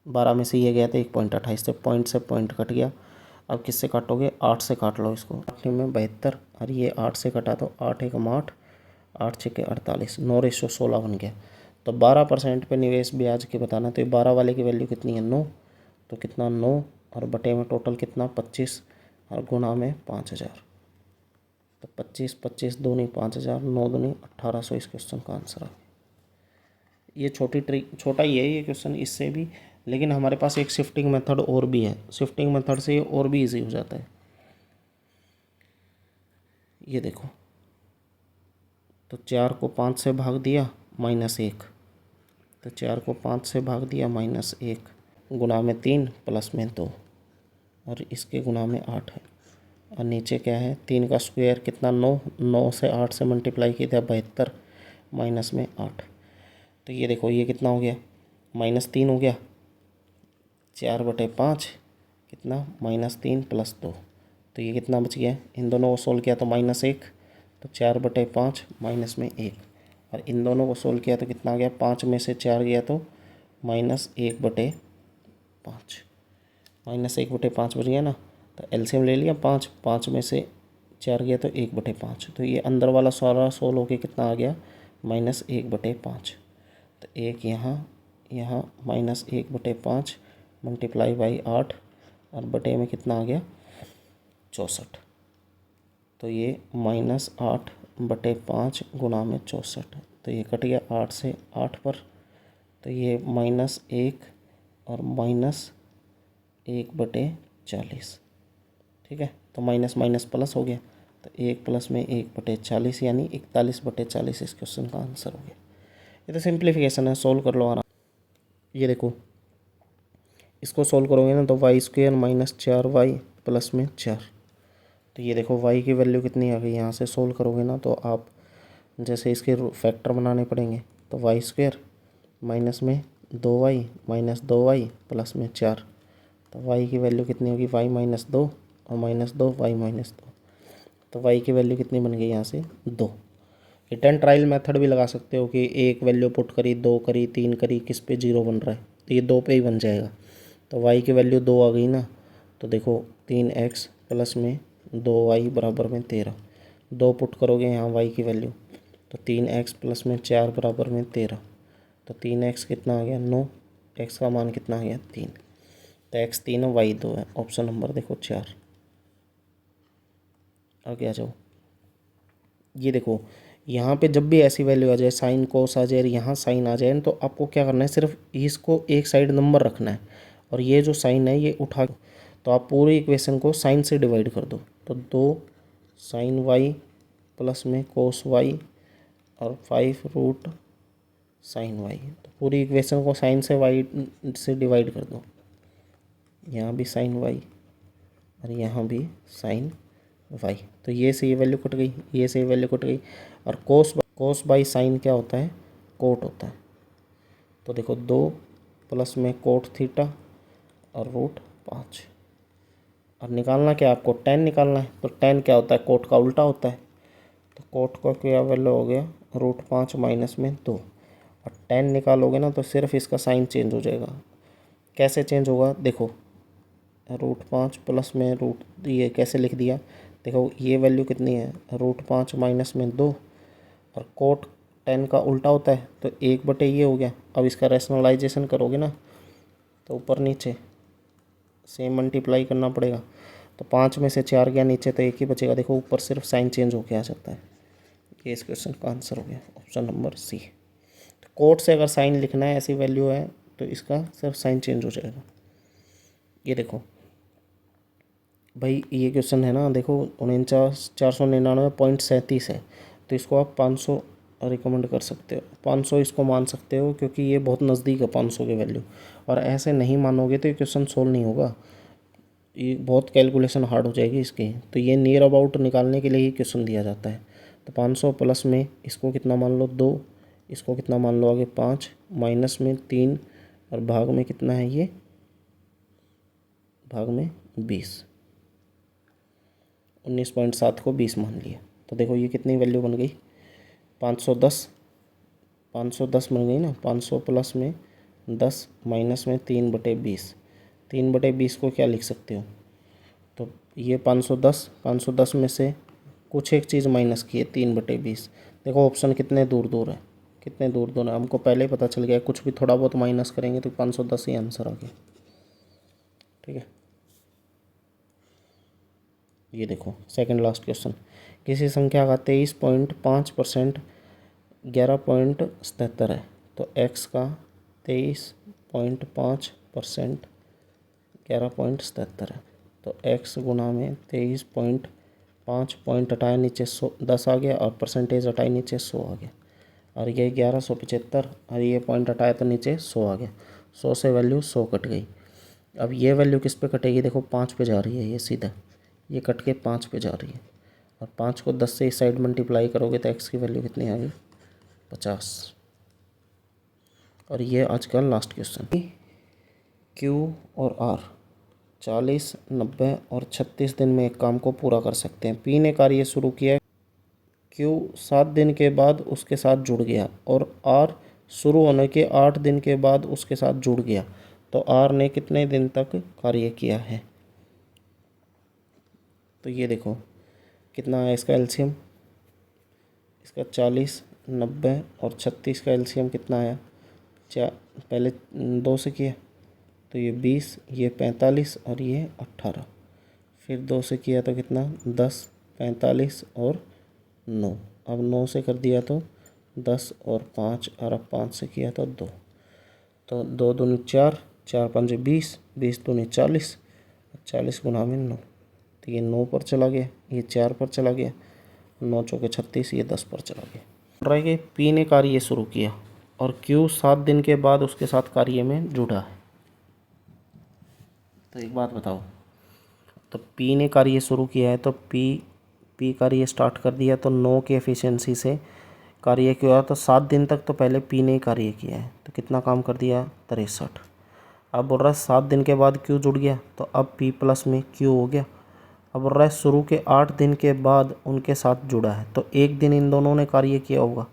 12 में से ये गया तो 1.28, से पॉइंट से पॉइंट कट गया। अब किससे काटोगे 8 से काट लो इसको, 8 में 72 और ये 8 से कटा तो 8 एकम 8, 8 छके 48, 9:16 बन गया। तो 12% पे निवेश ब्याज के बताना, तो ये 12 वाले की वैल्यू कितनी है 9, तो कितना 9 और बटे में टोटल कितना 25 और गुणा में 5,000, तो 25 25 दूनी 5,000, 9 दूनी 1800 इस क्वेश्चन का आंसर है। ये छोटी ट्रिक, छोटा ही है ये क्वेश्चन इससे भी, लेकिन हमारे पास एक शिफ्टिंग मेथड और भी है, शिफ्टिंग मेथड से ये और भी इजी हो जाता है। ये देखो, तो 4 को 5 से भाग दिया -1, तो 4 को 5 से भाग दिया -1, गुणा में 3 प्लस में 2 और इसके गुणा में 8 है। और नीचे क्या है 3 का स्क्वायर कितना 9, 9 से 8 से मल्टीप्लाई किया 72 माइनस में 8, तो ये देखो ये कितना हो गया -3 हो गया, 4/5 कितना -3 + 2, तो ये कितना बच गया, इन दोनों को सोल्व किया तो -1, तो 4/5 माइनस में 1, और इन दोनों को सोल्व किया तो कितना आ गया 5 में से 4 गया तो -1/5, -1/5 बच गया ना। तो एलसीएम ले लिया 5, 5 में से 4 गया तो 1/5, तो ये अंदर वाला सारा सोल्व होके कितना आ गया -1/5, तो 1 यहाँ यहाँ -1/5 मल्टीप्लाई बाई 8 और बटे में कितना आ गया 64, तो ये -8/5 गुणा में 64, तो ये कट गया 8 से 8 पर, तो ये -1 और -1/40, ठीक है, तो माइनस माइनस प्लस हो गया, तो 1 प्लस में 1/40 यानी 41/40 इस क्वेश्चन का आंसर हो गया। ये तो सिंप्लीफिकेशन है, सोल्व कर लो आराम। ये देखो इसको सोल्व करोगे ना तो y² - 4y प्लस में 4, तो ये देखो y की वैल्यू कितनी आ गई, यहाँ से सोल्व करोगे ना तो आप जैसे इसके फैक्टर बनाने पड़ेंगे, तो y² माइनस में 2y माइनस 2y प्लस में 4, तो y की वैल्यू कितनी होगी y - 2 और -2 y - 2, तो y की वैल्यू कितनी बन गई यहाँ से 2। हिट एंड ट्रायल मेथड भी लगा सकते हो कि एक वैल्यू पुट करी, 2 करी, 3 करी, किस पे 0 बन रहा है, तो ये 2 पे ही बन जाएगा। तो y की वैल्यू 2 आ गई ना, तो देखो 3x प्लस में 2y बराबर में 13, 2 पुट करोगे यहाँ y की वैल्यू, तो 3x प्लस में 4 बराबर में 13, तो 3x कितना आ गया 9, x का मान कितना आ गया 3, तो x 3 है y 2 है, ऑप्शन नंबर देखो 4। आगे आ जाओ, ये देखो यहाँ पे जब भी ऐसी वैल्यू आ जाए, साइन कोस आ जाए, यहाँ साइन आ जाए, तो आपको क्या करना है, सिर्फ इसको एक साइड नंबर रखना है और ये जो साइन है ये उठा, तो आप पूरी इक्वेशन को साइन से डिवाइड कर दो, तो 2 sin y प्लस में कोस y और 5 √sin y, तो पूरी इक्वेशन को साइन से y से डिवाइड कर दो, यहाँ भी sin y और यहाँ भी sin y, तो ये से ये वैल्यू कट गई, ये से ये वैल्यू कट गई। और कोस बाई साइन क्या होता है, कोट होता है, तो देखो 2 प्लस में कोट थीटा और √5, और निकालना क्या आपको tan निकालना है, तो tan क्या होता है, कोट का उल्टा होता है, तो कोट का क्या वैल्यू हो गया √5 माइनस में 2, और tan निकालोगे ना तो सिर्फ इसका साइन चेंज हो जाएगा। कैसे चेंज होगा, देखो √5 प्लस में ये कैसे लिख दिया, देखो ये वैल्यू कितनी है √5 माइनस में 2, और कोट tan का उल्टा होता है तो 1 बटे ये हो गया। अब इसका रैशनलाइजेशन करोगे ना तो ऊपर नीचे सेम मल्टीप्लाई करना पड़ेगा। तो 5 में से 4 गया नीचे तो 1 ही बचेगा। देखो ऊपर सिर्फ साइन चेंज होके आ जाता है। ये इस क्वेश्चन का आंसर हो गया ऑप्शन नंबर सी। तो कोड से अगर साइन लिखना है, ऐसी वैल्यू है तो इसका सिर्फ साइन चेंज हो जाएगा। ये देखो भाई, ये क्वेश्चन है ना, देखो 49,499.37 है, तो इसको आप 500 रिकमेंड कर सकते हो, 500 इसको मान सकते हो क्योंकि ये बहुत नज़दीक है 500 के वैल्यू। और ऐसे नहीं मानोगे तो ये क्वेश्चन सोल्व नहीं होगा, ये बहुत कैलकुलेशन हार्ड हो जाएगी इसकी। तो ये नियर अबाउट निकालने के लिए ही क्वेश्चन दिया जाता है। तो 500 प्लस में इसको कितना मान लो 2, इसको कितना मान लो आगे 5, माइनस में 3 और भाग में कितना है, ये भाग में 20। 19.7 को 20 मान लिया। तो देखो ये कितनी वैल्यू बन गई, 510 बन गई ना। 500 प्लस में 10 माइनस में 3/20, 3/20 को क्या लिख सकते हो, तो ये 510 में से कुछ एक चीज़ माइनस की है 3/20। देखो ऑप्शन कितने दूर दूर है, कितने दूर दूर है, हमको पहले ही पता चल गया कुछ भी थोड़ा बहुत माइनस करेंगे तो 510 ही आंसर आ गया। ठीक है, ये देखो सेकंड लास्ट क्वेश्चन। किसी संख्या का 23.5% 11.77 है, तो x का 23.5% 11.77 है, तो x गुना में 23.5 पॉइंट हटाया नीचे 10 आ गया और परसेंटेज हटाई नीचे 100 आ गया। और ये 1175 और ये पॉइंट हटाया तो नीचे 100 आ गया। 100 से वैल्यू 100 कट गई। अब ये वैल्यू किस पे कटेगी, देखो 5 पे जा रही है, ये सीधा ये कट के 5 पे जा रही है। और 5 को 10 से इस साइड मल्टीप्लाई करोगे तो x की वैल्यू कितनी आ गई, 50। और ये आज का लास्ट क्वेश्चन। Q और R 40, 90 और 36 दिन में एक काम को पूरा कर सकते हैं। P ने कार्य शुरू किया, Q 7 दिन के बाद उसके साथ जुड़ गया और R शुरू होने के 8 दिन के बाद उसके साथ जुड़ गया, तो R ने कितने दिन तक कार्य किया है। तो ये देखो कितना है इसका एलसीएम, इसका 40, 90 और 36 का एलसीएम कितना आया, पहले 2 से किया तो ये 20, ये 45 और ये 18, फिर 2 से किया तो कितना 10, 45 और 9, अब 9 से कर दिया तो 10 और 5, और अब 5 से किया तो 2, तो 2 दूनी 4, 4 5 20, 20 दूनी 40, 40 गुना में 9, तो ये 9 पर चला गया, ये 4 पर चला गया, 9 चौके 36, ये 10 पर चला गया। बोल रहा है कि P ने कार्य शुरू किया और Q 7 दिन के बाद उसके साथ कार्य में जुड़ा है। तो एक बात बताओ, तो P ने कार्य शुरू किया है तो P कार्य स्टार्ट कर दिया तो 9 की एफिशिएंसी से कार्य किया, तो 7 दिन तक तो पहले P ने ही कार्य किया है, तो कितना काम कर दिया 63। अब बोल रहा है 7 दिन के बाद Q जुड़ गया, तो अब P प्लस में Q हो गया। अब बोल रहा है शुरू के 8 दिन के बाद उनके साथ जुड़ा है, तो एक दिन इन दोनों ने कार्य किया होगा,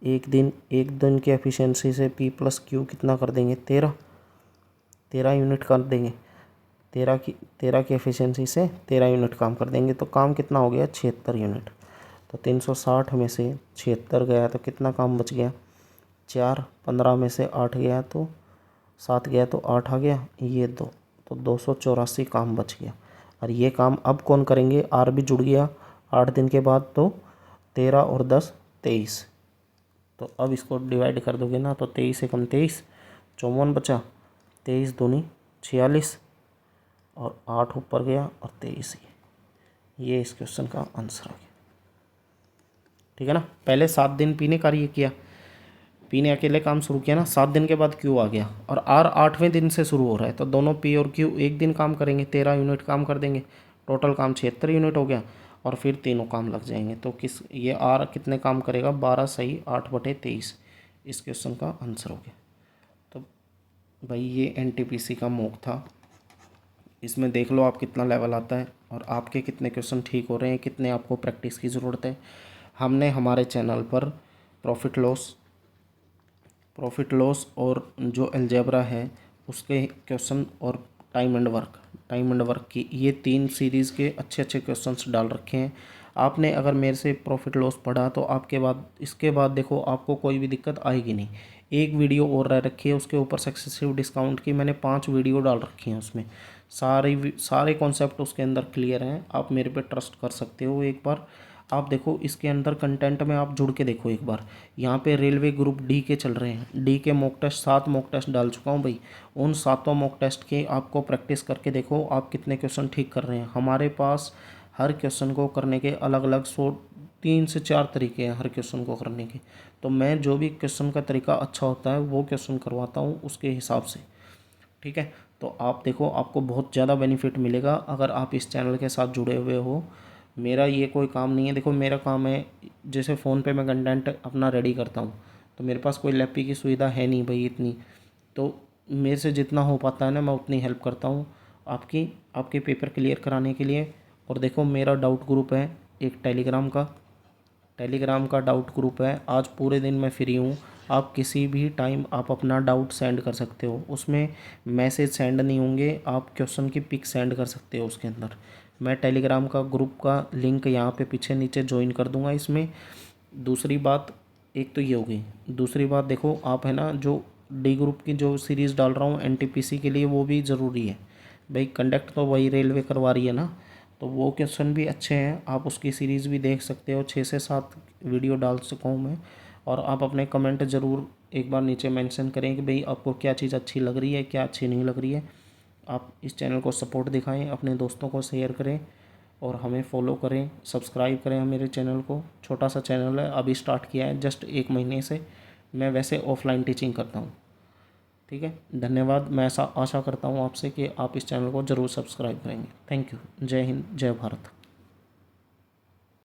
एक दिन की एफिशिएंसी से P प्लस Q कितना कर देंगे 13 यूनिट कर देंगे, 13 की एफिशिएंसी से 13 यूनिट काम कर देंगे, तो काम कितना हो गया 76 यूनिट। तो 360 में से 76 गया तो कितना काम बच गया 4, 15 में से 8 गया तो 7 गया तो 8 आ गया, ये 2, तो 284 काम बच गया। और ये काम अब कौन करेंगे, R भी जुड़ गया 8 दिन के बाद, तो 13 और 10 23, तो अब इसको डिवाइड कर दोगे ना तो 23 एकम 23, 54 बचा, 23 दूनी 46 और 8 ऊपर गया और 23, ये इस क्वेश्चन का आंसर आ गया। ठीक है ना, पहले 7 दिन P ने कार्य किया, P ने अकेले काम शुरू किया ना, 7 दिन के बाद Q आ गया और R 8वें दिन से शुरू हो रहा है, तो दोनों P और Q एक दिन काम करेंगे, 13 यूनिट काम कर देंगे, टोटल काम 76 यूनिट हो गया और फिर तीनों काम लग जाएंगे। तो ये R कितने काम करेगा 12 सही 8/23, इस क्वेश्चन का आंसर हो गया। तो भाई ये NTPC का मॉक था, इसमें देख लो आप कितना लेवल आता है और आपके कितने क्वेश्चन ठीक हो रहे हैं, कितने आपको प्रैक्टिस की ज़रूरत है। हमने हमारे चैनल पर प्रॉफिट लॉस और जो अलजेब्रा है उसके क्वेश्चन और टाइम एंड वर्क की ये 3 सीरीज़ के अच्छे क्वेश्चंस डाल रखे हैं। आपने अगर मेरे से प्रॉफिट लॉस पढ़ा तो इसके बाद देखो आपको कोई भी दिक्कत आएगी नहीं। एक वीडियो और रह रखी है, उसके ऊपर सक्सेसिव डिस्काउंट की मैंने 5 वीडियो डाल रखी हैं, उसमें सारे कॉन्सेप्ट उसके अंदर क्लियर हैं। आप मेरे पे ट्रस्ट कर सकते हो। एक बार आप देखो इसके अंदर कंटेंट में आप जुड़ के देखो एक बार। यहाँ पे रेलवे ग्रुप डी के चल रहे हैं। डी के मॉक टेस्ट 7 मॉक टेस्ट डाल चुका हूँ भाई। उन 7 मॉक टेस्ट के आपको प्रैक्टिस करके देखो आप कितने क्वेश्चन ठीक कर रहे हैं। हमारे पास हर क्वेश्चन को करने के अलग अलग 3 से 4 तरीके हैं हर क्वेश्चन को करने के। तो मैं जो भी क्वेश्चन का तरीका अच्छा होता है वो क्वेश्चन करवाता हूँ उसके हिसाब से। ठीक है, तो आप देखो आपको बहुत ज़्यादा बेनिफिट मिलेगा अगर आप इस चैनल के साथ जुड़े हुए हो। मेरा ये कोई काम नहीं है, देखो मेरा काम है जैसे फ़ोन पे मैं कंटेंट अपना रेडी करता हूँ, तो मेरे पास कोई लैपी की सुविधा है नहीं भाई इतनी, तो मेरे से जितना हो पाता है ना मैं उतनी हेल्प करता हूँ आपके पेपर क्लियर कराने के लिए। और देखो मेरा डाउट ग्रुप है एक टेलीग्राम का डाउट ग्रुप है। आज पूरे दिन मैं फ्री हूँ, आप किसी भी टाइम आप अपना डाउट सेंड कर सकते हो। उसमें मैसेज सेंड नहीं होंगे, आप क्वेश्चन की पिक सेंड कर सकते हो उसके अंदर। मैं टेलीग्राम का ग्रुप का लिंक यहाँ पे पीछे नीचे ज्वाइन कर दूँगा इसमें। दूसरी बात एक तो ये हो गई। दूसरी बात देखो आप है ना जो डी ग्रुप की जो सीरीज़ डाल रहा हूँ एनटीपीसी के लिए वो भी ज़रूरी है भाई। कंडक्ट तो वही रेलवे करवा रही है ना, तो वो क्वेश्चन भी अच्छे हैं, आप उसकी सीरीज़ भी देख सकते हो। 6 से 7 वीडियो डाल चुका हूँ मैं। और आप अपने कमेंट ज़रूर एक बार नीचे मेंशन करें कि भाई आपको क्या चीज़ अच्छी लग रही है क्या अच्छी नहीं लग रही है। आप इस चैनल को सपोर्ट दिखाएं, अपने दोस्तों को शेयर करें और हमें फॉलो करें, सब्सक्राइब करें मेरे चैनल को। छोटा सा चैनल है, अभी स्टार्ट किया है जस्ट 1 महीने से। मैं वैसे ऑफलाइन टीचिंग करता हूँ। ठीक है, धन्यवाद। मैं ऐसा आशा करता हूँ आपसे कि आप इस चैनल को ज़रूर सब्सक्राइब करेंगे। Thank you. जय हिंद, जय भारत।